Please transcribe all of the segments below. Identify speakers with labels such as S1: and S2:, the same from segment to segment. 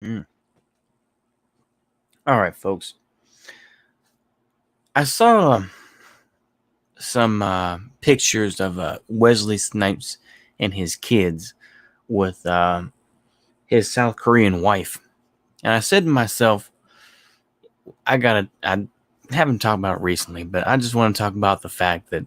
S1: Mm. All right, folks. I saw some pictures of Wesley Snipes and his kids with his South Korean wife. And I said to myself, I haven't talked about it recently, but I just want to talk about the fact that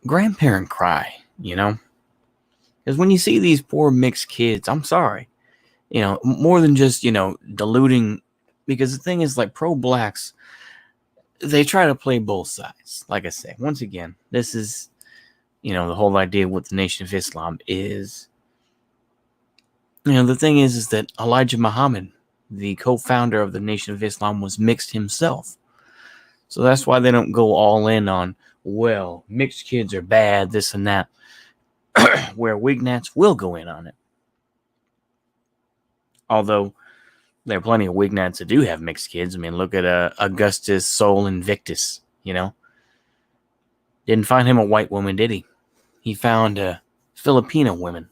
S1: Grandparent Cry, you know? Because when you see these poor mixed kids, I'm sorry, more than just, diluting, because the thing is, like, pro blacks, they try to play both sides. Like I say, once again, this is, the whole idea with the Nation of Islam is, the thing is that Elijah Muhammad, the co-founder of the Nation of Islam, was mixed himself. So that's why they don't go all in on, well, mixed kids are bad, this and that, where Wignats will go in on it. Although there are plenty of Wignats that do have mixed kids. I mean, look at Augustus Sol Invictus, Didn't find him a white woman, did he? He found a Filipino woman,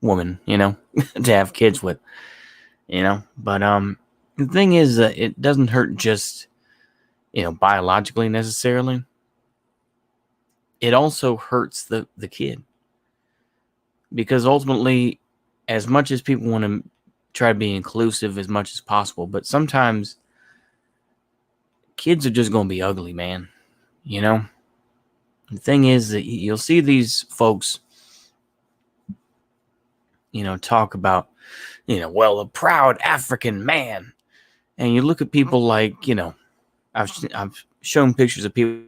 S1: to have kids with, But the thing is, it doesn't hurt just, biologically necessarily. It also hurts the kid. Because ultimately, as much as people want to try to be inclusive as much as possible, but sometimes kids are just going to be ugly, man. The thing is that you'll see these folks, talk about, well, a proud African man. And you look at people like, I've shown pictures of people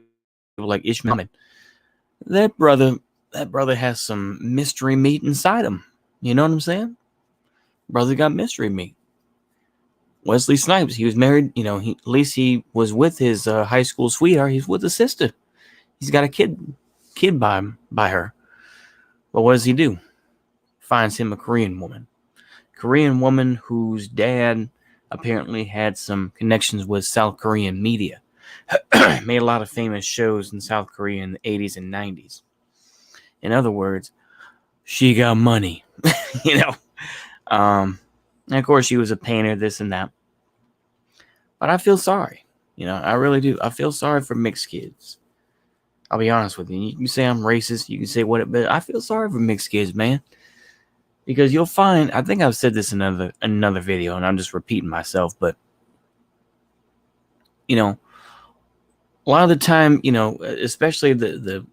S1: like Ishmael Muhammad. That brother has some mystery meat inside him. You know what I'm saying? Brother got mystery meat. Wesley Snipes, he was married, at least he was with his high school sweetheart. He's with a sister. He's got a kid by her. But what does he do? Finds him a Korean woman whose dad apparently had some connections with South Korean media. Made a lot of famous shows in South Korea in the 80s and 90s. In other words, she got money, And of course, she was a painter, this and that. But I feel sorry. I really do. I feel sorry for mixed kids. I'll be honest with you. You can say I'm racist. You can say what, but I feel sorry for mixed kids, man. Because you'll find, I think I've said this in another video, and I'm just repeating myself, but, a lot of the time, especially the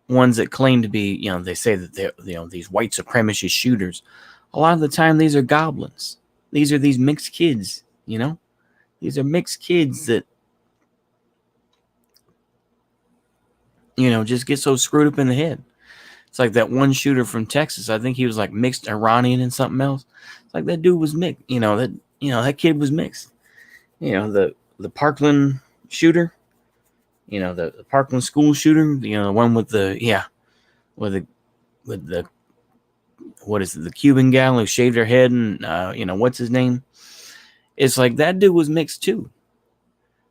S1: ones that claim to be, they say that they're, these white supremacist shooters, a lot of the time these are goblins. These are these mixed kids, These are mixed kids that, just get so screwed up in the head. It's like that one shooter from Texas. I think he was like mixed Iranian and something else. It's like that dude was mixed. That kid was mixed. The Parkland shooter. The Parkland school shooter. The one with the what is it? The Cuban gal who shaved her head and what's his name? It's like that dude was mixed too.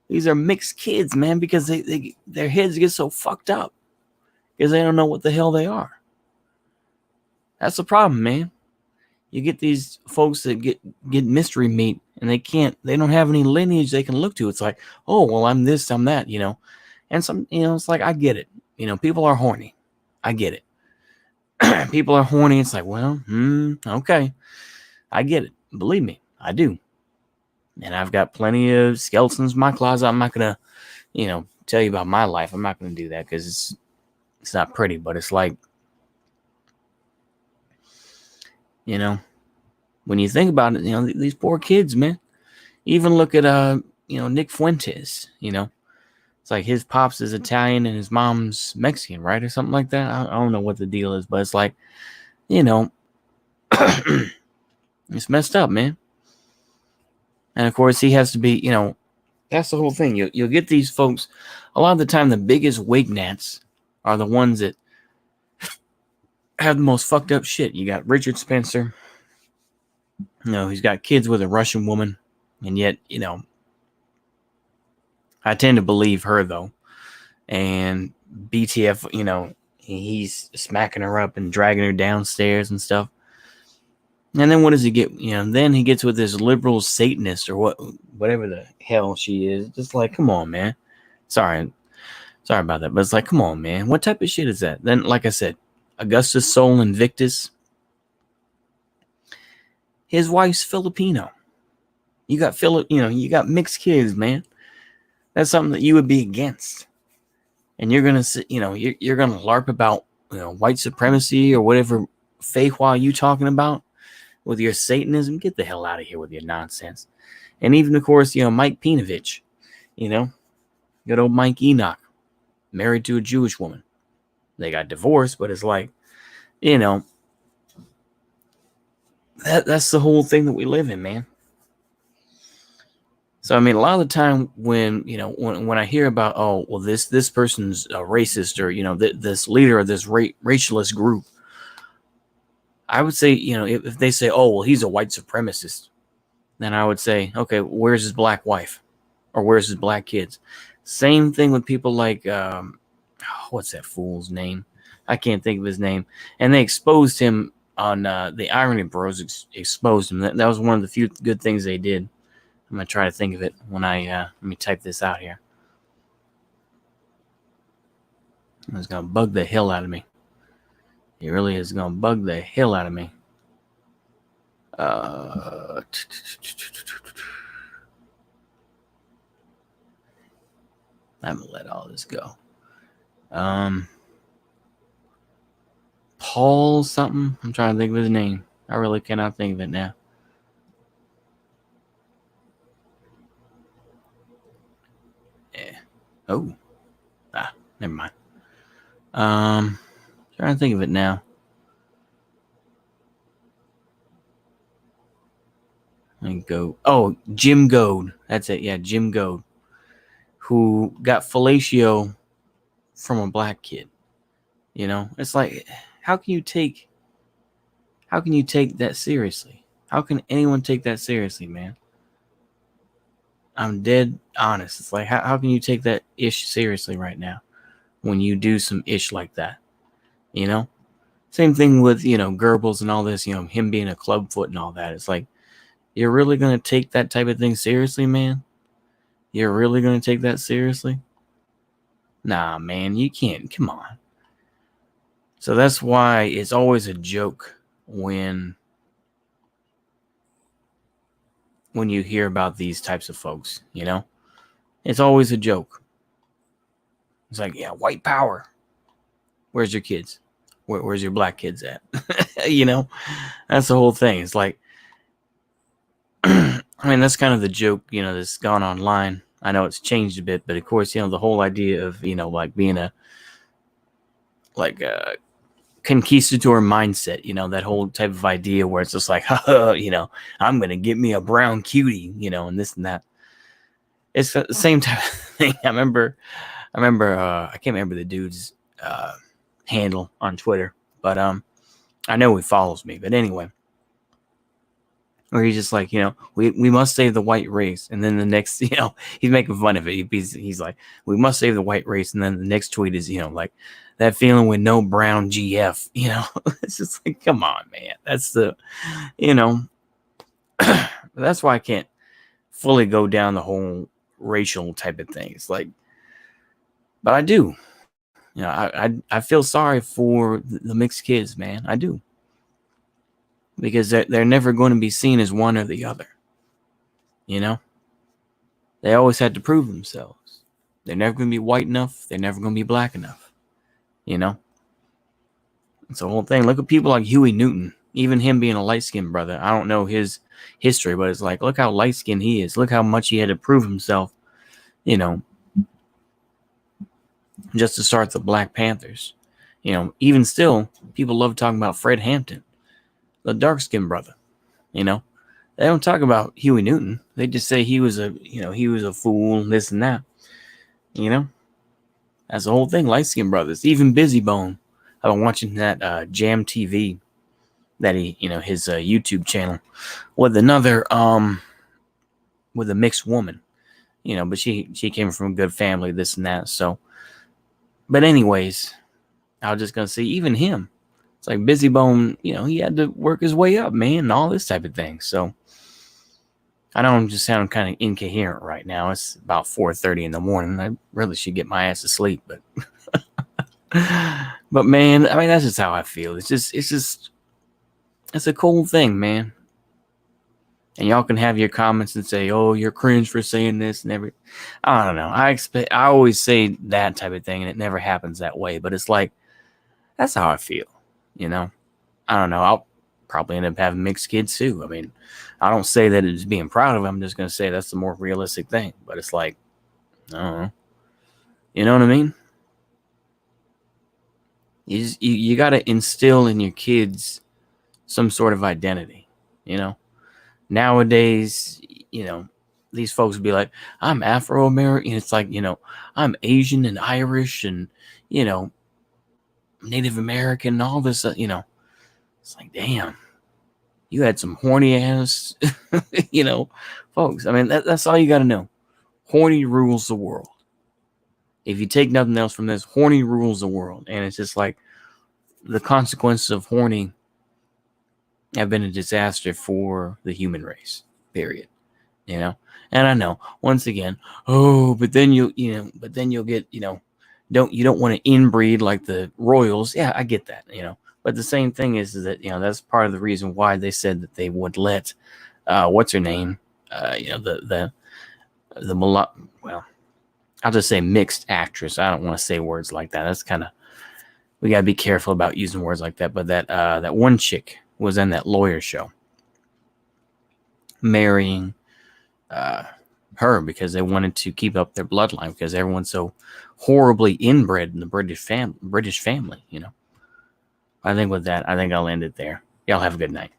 S1: These are mixed kids, man, because their heads get so fucked up because they don't know what the hell they are. That's the problem, man. You get these folks that get mystery meat and they don't have any lineage they can look to. It's like, oh, well, I'm this, I'm that, And some, it's like, I get it. People are horny. I get it. People are horny. It's like, well, okay. I get it. Believe me, I do. And I've got plenty of skeletons in my closet. I'm not going to, tell you about my life. I'm not going to do that because it's not pretty, but it's like, when you think about it, these poor kids, man. Even look at, Nick Fuentes, It's like his pops is Italian and his mom's Mexican, right? Or something like that. I don't know what the deal is, but it's like, it's messed up, man. And of course, he has to be, that's the whole thing. You'll get these folks, a lot of the time, the biggest wignats are the ones that have the most fucked up shit. You got Richard Spencer. He's got kids with a Russian woman. And yet, I tend to believe her, though. And BTF, he's smacking her up and dragging her downstairs and stuff. And then what does he get? Then he gets with this liberal Satanist or whatever the hell she is. Just like, come on, man. Sorry about that, but it's like, come on, man. What type of shit is that? Then, like I said, Augustus Sol Invictus. His wife's Filipino. You got mixed kids, man. That's something that you would be against. And you're gonna sit, you're gonna LARP about white supremacy or whatever feikhua you talking about with your Satanism. Get the hell out of here with your nonsense. And even of course, Mike Pinovich, good old Mike Enoch, married to a Jewish woman. They got divorced, but it's like, that's the whole thing that we live in, man. So I mean, a lot of the time when when I hear about, oh well, this person's a racist, or this leader of this racialist group, I would say, if they say, oh well, he's a white supremacist, then I would say, okay, where's his black wife, or where's his black kids? Same thing with people like what's that fool's name? I can't think of his name. And they exposed him on the Irony Bros. Exposed him. That was one of the few good things they did. I'm gonna try to think of it when let me type this out here. It's gonna bug the hell out of me. It really is gonna bug the hell out of me. I'm gonna let all this go. Paul something. I'm trying to think of his name. I really cannot think of it now. Yeah. Oh. Never mind. Trying to think of it now. Let me go. Oh, Jim Goad. That's it. Yeah, Jim Goad, who got fellatio from a black kid. It's like, how can you take that seriously? How can anyone take that seriously, man? I'm dead honest. It's like, how can you take that ish seriously right now when you do some ish like that? Same thing with, Goebbels and all this, him being a clubfoot and all that. It's like, you're really going to take that type of thing seriously, man? You're really going to take that seriously? Nah, man, you can't. Come on. So that's why it's always a joke when you hear about these types of folks, It's always a joke. It's like, yeah, white power. Where's your kids? Where's your black kids at? That's the whole thing. It's like, I mean, that's kind of the joke, that's gone online. I know it's changed a bit, but of course, the whole idea of, like being a conquistador mindset, that whole type of idea where it's just like, I'm going to get me a brown cutie, and this and that. It's the same type of thing. I remember, I can't remember the dude's handle on Twitter, but I know he follows me. But anyway, where he's just like, we must save the white race, and then the next, he's making fun of it. He's like, we must save the white race, and then the next tweet is, like that feeling with no brown GF. It's just like, come on, man. That's the, that's why I can't fully go down the whole racial type of thing. It's like, but I do. I feel sorry for the mixed kids, man. I do. Because they're never going to be seen as one or the other. They always had to prove themselves. They're never going to be white enough. They're never going to be black enough. It's the whole thing. Look at people like Huey Newton. Even him being a light-skinned brother. I don't know his history, but it's like, look how light-skinned he is. Look how much he had to prove himself, just to start the Black Panthers. Even still, people love talking about Fred Hampton, the dark-skinned brother. They don't talk about Huey Newton. They just say he was a fool, this and that. That's the whole thing. Light-skinned brothers. Even Busy Bone. I've been watching that Jam TV, that his YouTube channel, with another with a mixed woman. But she came from a good family, this and that. So, but anyways, I was just gonna say, even him, It's like Busy Bone, he had to work his way up, man, and all this type of thing. So I know I'm just sounding kind of incoherent right now. It's about 4:30 in the morning. I really should get my ass to sleep, but but man, I mean, that's just how I feel. It's a cool thing, man. And y'all can have your comments and say, "Oh, you're cringe for saying this," and every. I don't know. I always say that type of thing, and it never happens that way. But it's like that's how I feel. I don't know. I'll probably end up having mixed kids too. I mean, I don't say that it's being proud of them. I'm just gonna say that's the more realistic thing. But it's like, I don't know. You know what I mean? You got to instill in your kids some sort of identity. Nowadays, these folks would be like, I'm Afro American. It's like, I'm Asian and Irish and, Native American and all this, it's like, damn, you had some horny ass, folks. I mean, that's all you got to know. Horny rules the world. If you take nothing else from this, horny rules the world. And it's just like the consequences of horny have been a disaster for the human race, period. And I know, once again, but then you'll get, don't want to inbreed like the royals. Yeah, I get that, but the same thing is that, that's part of the reason why they said that they would let, what's her name? The well, I'll just say mixed actress. I don't want to say words like that. That's kind of, we got to be careful about using words like that. But that one chick was in that lawyer show marrying her because they wanted to keep up their bloodline because everyone's so horribly inbred in the British family. I think with that, I'll end it there. Y'all have a good night.